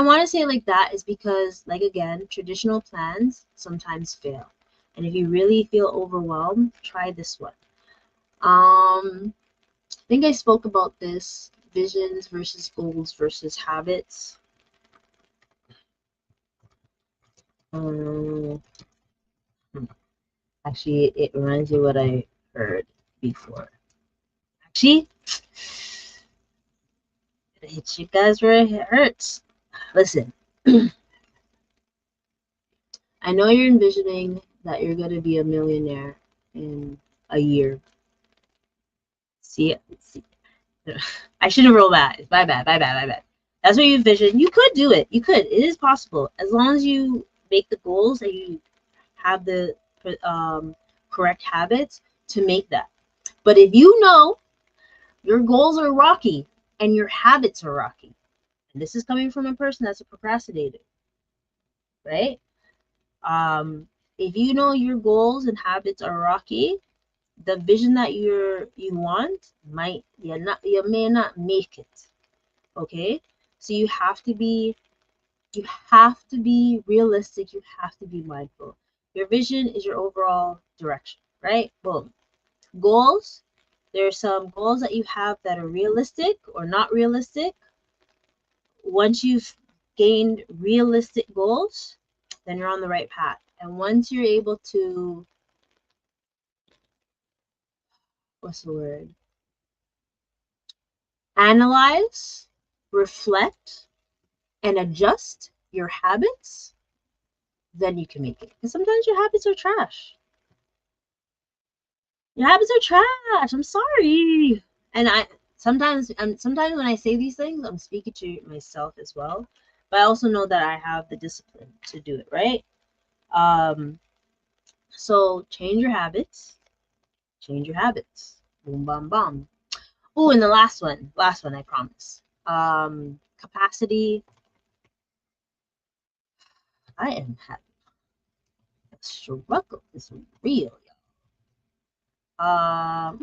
want to say it like that is because, like, again, traditional plans sometimes fail. And if you really feel overwhelmed, try this one. I think I spoke about this, visions versus goals versus habits. Actually, it reminds me what I heard before. Actually, it hits you guys where it hurts. Listen, I know you're envisioning that you're going to be a millionaire in a year. See, I should have rolled that. My bad. That's what you envision. You could do it. You could. It is possible. As long as you make the goals and you have the correct habits to make that. But if you know your goals are rocky and your habits are rocky, and this is coming from a person that's a procrastinator, right? If you know your goals and habits are rocky, the vision that you want you may not make it. Okay, so you have to be realistic. You have to be mindful. Your vision is your overall direction, right? Boom. Goals, there are some goals that you have that are realistic or not realistic. Once you've gained realistic goals, then you're on the right path. And once you're able to, what's the word? Analyze, reflect, and adjust your habits, then you can make it. Because sometimes your habits are trash. Your habits are trash. I'm sorry. And sometimes when I say these things, I'm speaking to myself as well. But I also know that I have the discipline to do it, right? So change your habits. Change your habits. Boom, bam, bam. Oh, and the last one, I promise. Capacity. I am happy. The struggle is real, y'all.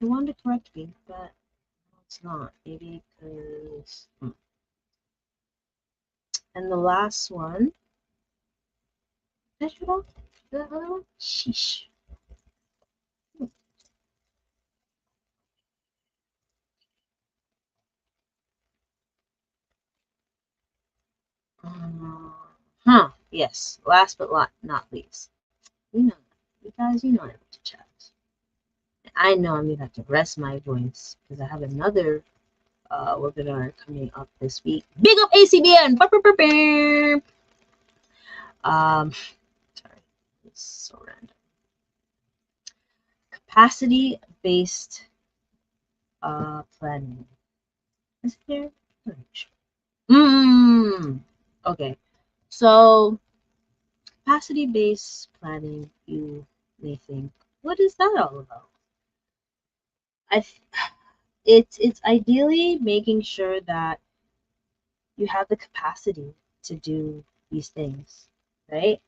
I wanted to correct me, but it's not. Maybe because. And the last one. Did I shoot off the other one? Sheesh. Yes. Last but not least. You know, you guys, you know I like to chat. I know I'm gonna have to rest my voice because I have another webinar coming up this week. Big up ACBN! Sorry, it's so random. Capacity-based planning. Is it there? Okay. So capacity-based planning, you may think, what is that all about? It's ideally making sure that you have the capacity to do these things, right?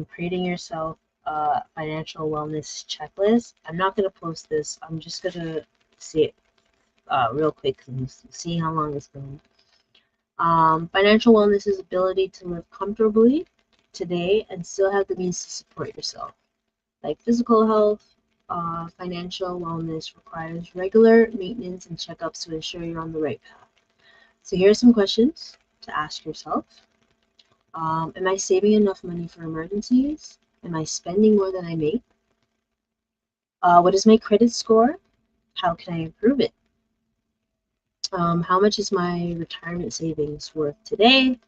Creating yourself a financial wellness checklist. I'm not gonna post this. I'm just gonna say it real quick and see how long it's been. Financial wellness is ability to live comfortably today and still have the means to support yourself. Like physical health, financial wellness requires regular maintenance and checkups to ensure you're on the right path. So here are some questions to ask yourself. Am I saving enough money for emergencies? Am I spending more than I make? What is my credit score? How can I improve it? How much is my retirement savings worth today?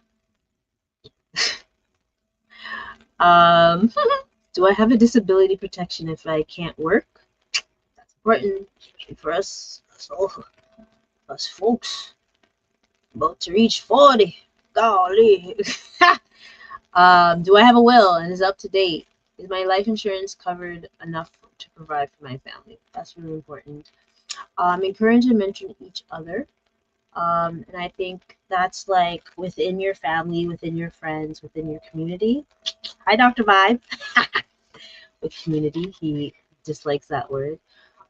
Do I have a disability protection if I can't work? That's important, especially for us folks about to reach 40. Golly. Do I have a will and is up to date? Is my life insurance covered enough to provide for my family? That's really important. Encourage and mentor each other. And I think that's like within your family, within your friends, within your community. Hi, Dr. Vibe. With community, he dislikes that word.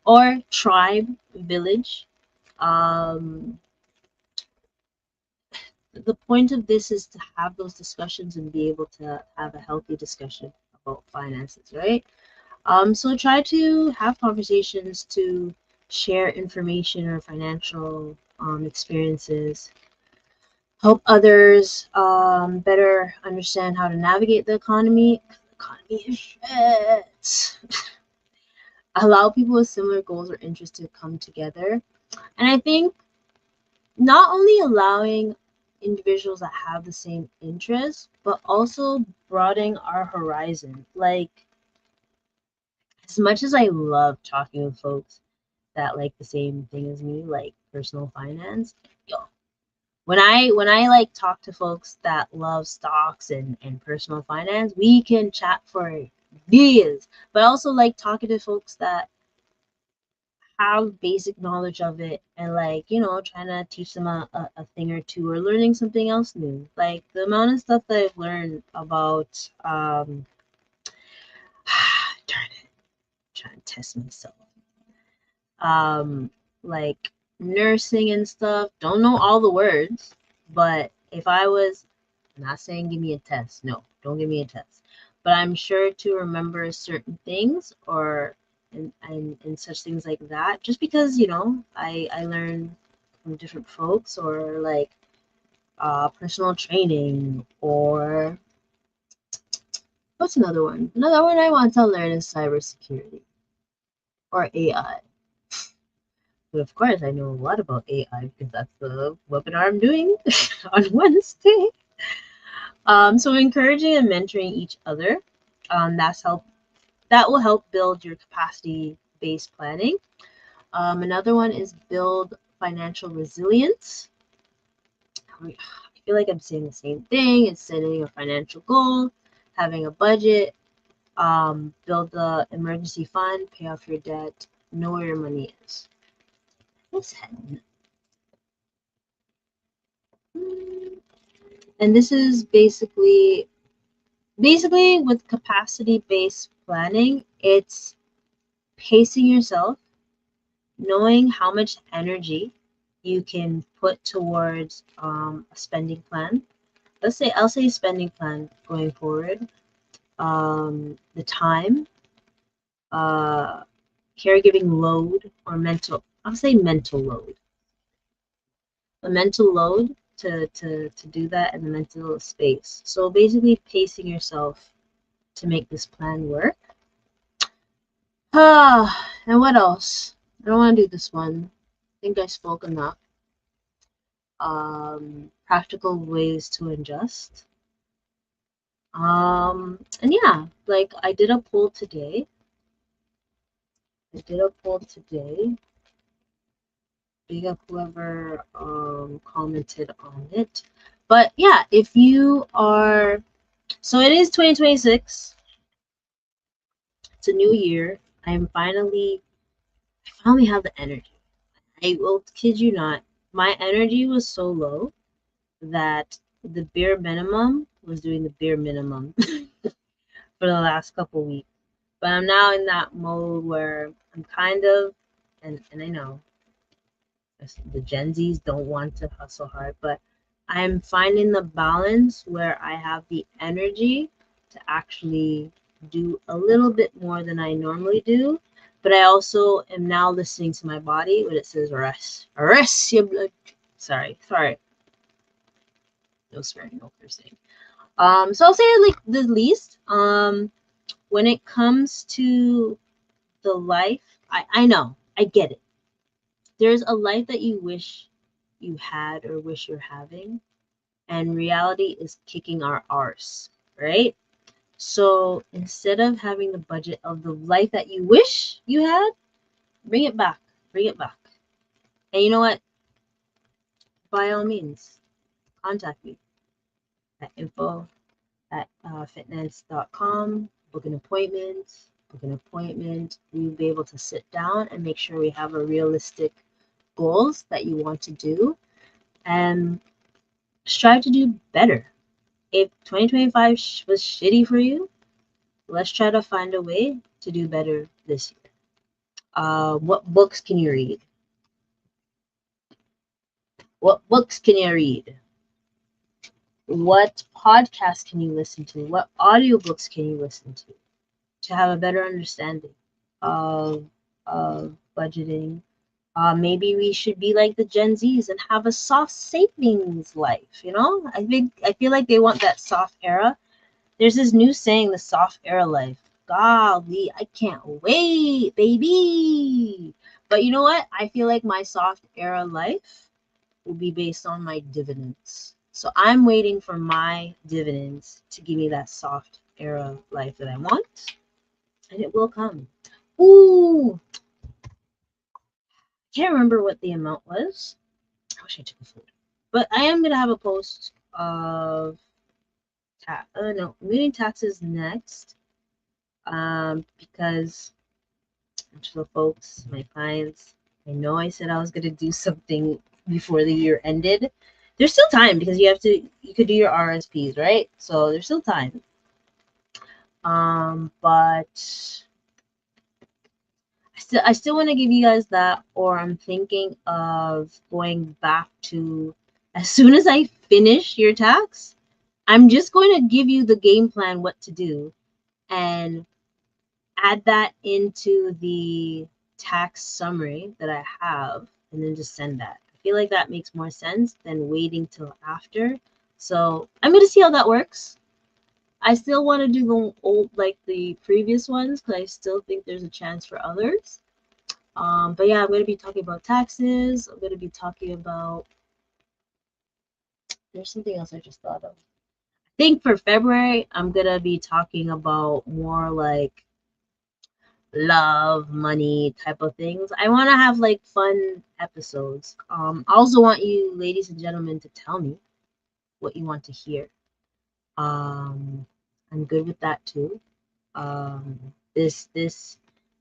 Or tribe, village. The point of this is to have those discussions and be able to have a healthy discussion about finances, right? So try to have conversations to share information or financial experiences, help others better understand how to navigate the economy. The economy is shit. Allow people with similar goals or interests to come together. And I think not only allowing individuals that have the same interests, but also broadening our horizon. Like, as much as I love talking with folks that like the same thing as me, like personal finance, yo, when I like talk to folks that love stocks and personal finance, we can chat for years. But I also like talking to folks that have basic knowledge of it and like, you know, trying to teach them a thing or two or learning something else new. Like the amount of stuff that I've learned about darn it, I'm trying to test myself. Like nursing and stuff. Don't know all the words, but if I was, I'm not saying give me a test. No, don't give me a test. But I'm sure to remember certain things or and such things like that, just because, you know, I learn from different folks, or like personal training, or what's another one? Another one I want to learn is cybersecurity or AI. But of course, I know a lot about AI because that's the webinar I'm doing on Wednesday. So encouraging and mentoring each other, that will help build your capacity-based planning. Another one is build financial resilience. I feel like I'm saying the same thing. It's setting a financial goal, having a budget, build the emergency fund, pay off your debt, know where your money is. And this is basically with capacity-based planning, it's pacing yourself, knowing how much energy you can put towards a spending plan. I'll say spending plan going forward. The time, caregiving load, or I'll say mental load. A mental load to do that, and the mental space. So basically pacing yourself to make this plan work. And what else? I don't want to do this one. I think I spoke enough. Practical ways to adjust. And yeah, like I did a poll today. Big up whoever commented on it. But yeah, if you are, so it is 2026. It's a new year. I finally have the energy. I will kid you not. My energy was so low that the bare minimum was doing the bare minimum for the last couple weeks. But I'm now in that mode where I'm kind of, and I know the Gen Zs don't want to hustle hard, but I'm finding the balance where I have the energy to actually do a little bit more than I normally do. But I also am now listening to my body when it says rest your blood. Sorry. No swearing, no cursing. So I'll say like the least. When it comes to the life, I know, I get it. There's a life that you wish you had or wish you're having, and reality is kicking our arse, right? So instead of having the budget of the life that you wish you had, bring it back. And you know what? By all means, contact me at info@fitness.com. Book an appointment. We'll be able to sit down and make sure we have a realistic goals that you want to do, and strive to do better. If 2025 was shitty for you, let's try to find a way to do better this year. What books can you read? What podcasts can you listen to? What audiobooks can you listen to have a better understanding of budgeting? Maybe we should be like the Gen Zs and have a soft savings life. You know, I feel like they want that soft era. There's this new saying, the soft era life. Golly, I can't wait, baby. But you know what? I feel like my soft era life will be based on my dividends. So I'm waiting for my dividends to give me that soft era life that I want, and it will come. Ooh, can't remember what the amount was. I wish I took a photo. But I am gonna have a post of moving taxes next. Because to the folks, my clients, I know I said I was gonna do something before the year ended. There's still time because you could do your RSPs, right? So there's still time. But I still want to give you guys that, or I'm thinking of going back to, as soon as I finish your tax, I'm just going to give you the game plan what to do, and add that into the tax summary that I have, and then just send that. I feel like that makes more sense than waiting till after. So I'm gonna see how that works. I still want to do the old, like the previous ones, because I still think there's a chance for others. But yeah, I'm going to be talking about taxes. I'm going to be talking about, there's something else I just thought of. I think for February, I'm going to be talking about more like love, money type of things. I want to have like fun episodes. I also want you, ladies and gentlemen, to tell me what you want to hear. I'm good with that too. This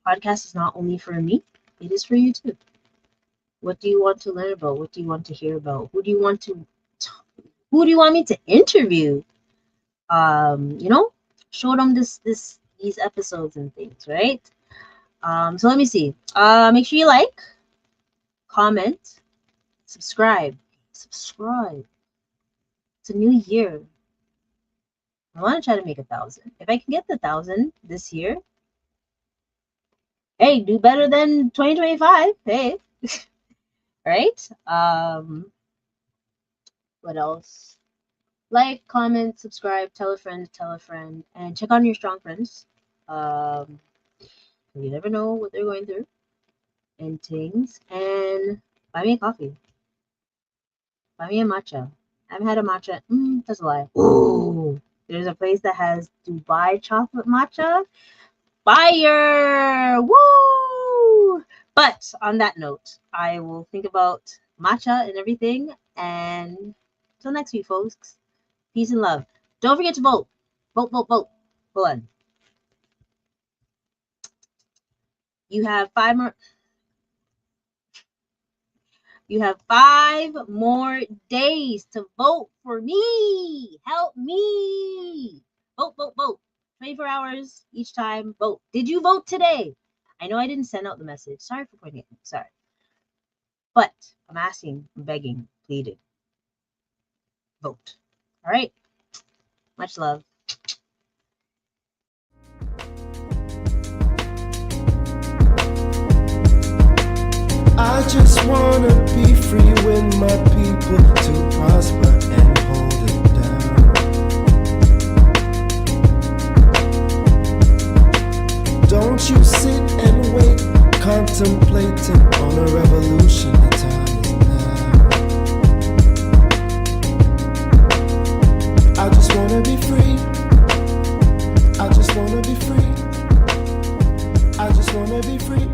podcast is not only for me, it is for you too. What do you want to learn about? What do you want to hear about? Who do you want me to interview? Show them these episodes and things, right? So let me see. Make sure you like, comment, subscribe. Subscribe. It's a new year. I want to try to make 1,000. If I can get the 1,000 this year, hey, do better than 2025. Hey, right? What else? Like, comment, subscribe, tell a friend, and check on your strong friends. You never know what they're going through and things. And buy me a coffee. Buy me a matcha. I haven't had a matcha. That's a lie. Ooh, there's a place that has Dubai chocolate matcha. Fire! Woo! But on that note, I will think about matcha and everything. And till next week, folks. Peace and love. Don't forget to vote. Vote, vote, vote. Hold on. You have 5 more. You have 5 more days to vote for me. Help me. Vote, vote, vote. 24 hours each time. Vote. Did you vote today? I know I didn't send out the message. Sorry for pointing it. Sorry. But I'm asking, I'm begging, pleading. Vote. All right. Much love. I just wanna be free with my people to prosper and hold it down. Don't you sit and wait, contemplating on a revolution. The time is now. I just wanna be free. I just wanna be free. I just wanna be free.